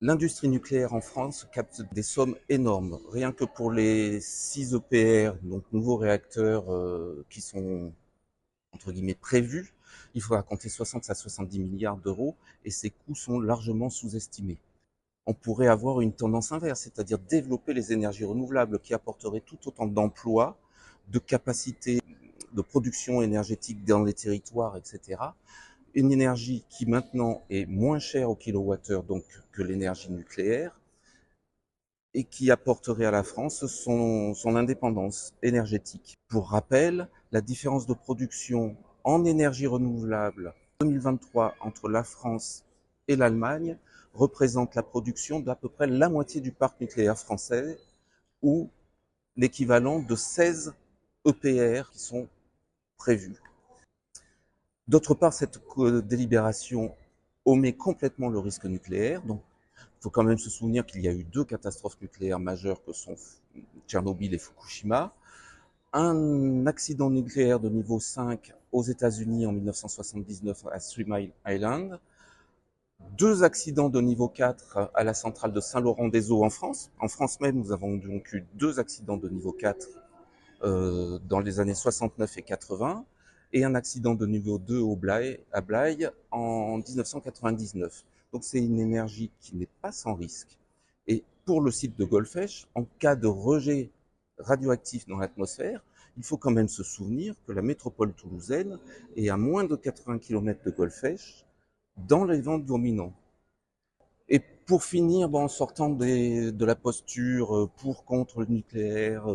L'industrie nucléaire en France capte des sommes énormes. Rien que pour les 6 EPR, donc nouveaux réacteurs qui sont entre guillemets prévus, il faudra compter 60 à 70 milliards d'euros et ces coûts sont largement sous-estimés. On pourrait avoir une tendance inverse, c'est-à-dire développer les énergies renouvelables qui apporteraient tout autant d'emplois, de capacités de production énergétique dans les territoires, etc. Une énergie qui maintenant est moins chère au kilowattheure donc que l'énergie nucléaire et qui apporterait à la France son indépendance énergétique. Pour rappel, la différence de production en énergie renouvelable 2023 entre la France et l'Allemagne représente la production d'à peu près la moitié du parc nucléaire français ou l'équivalent de 16 EPR qui sont prévus. D'autre part, cette délibération omet complètement le risque nucléaire. Donc, il faut quand même se souvenir qu'il y a eu 2 catastrophes nucléaires majeures que sont Tchernobyl et Fukushima. Un accident nucléaire de niveau 5 aux États-Unis en 1979 à Three Mile Island. 2 accidents de niveau 4 à la centrale de Saint-Laurent-des-Eaux en France. En France même, nous avons donc eu 2 accidents de niveau 4 dans les années 69 et 80 et un accident de niveau 2 à Blaye en 1999. Donc c'est une énergie qui n'est pas sans risque. Et pour le site de Golfech, en cas de rejet radioactif dans l'atmosphère, il faut quand même se souvenir que la métropole toulousaine est à moins de 80 km de Golfech, dans les vents dominants. Et pour finir, en sortant de la posture pour contre le nucléaire,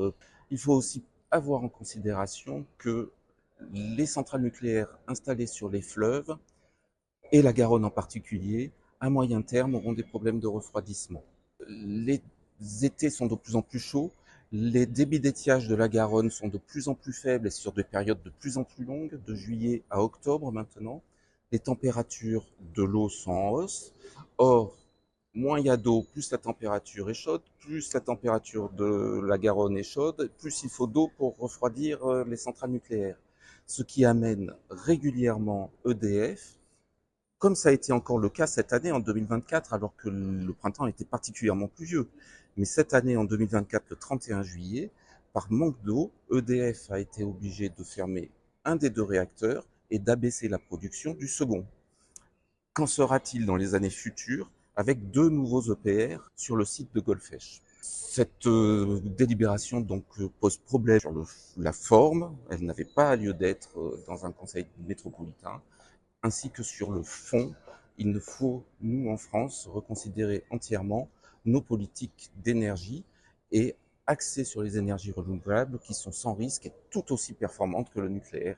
il faut aussi avoir en considération que les centrales nucléaires installées sur les fleuves, et la Garonne en particulier, à moyen terme auront des problèmes de refroidissement. Les étés sont de plus en plus chauds, les débits d'étiage de la Garonne sont de plus en plus faibles et sur des périodes de plus en plus longues, de juillet à octobre maintenant. Les températures de l'eau sont en hausse. Or, moins il y a d'eau, plus la température est chaude, plus la température de la Garonne est chaude, plus il faut d'eau pour refroidir les centrales nucléaires. Ce qui amène régulièrement EDF, comme ça a été encore le cas cette année en 2024, alors que le printemps était particulièrement pluvieux. Mais cette année en 2024, le 31 juillet, par manque d'eau, EDF a été obligé de fermer un des 2 réacteurs et d'abaisser la production du second. Qu'en sera-t-il dans les années futures avec 2 nouveaux EPR sur le site de Golfech? Cette délibération donc pose problème sur la forme, elle n'avait pas lieu d'être dans un conseil métropolitain, ainsi que sur le fond. Il nous faut, nous en France, reconsidérer entièrement nos politiques d'énergie et axer sur les énergies renouvelables qui sont sans risque et tout aussi performantes que le nucléaire.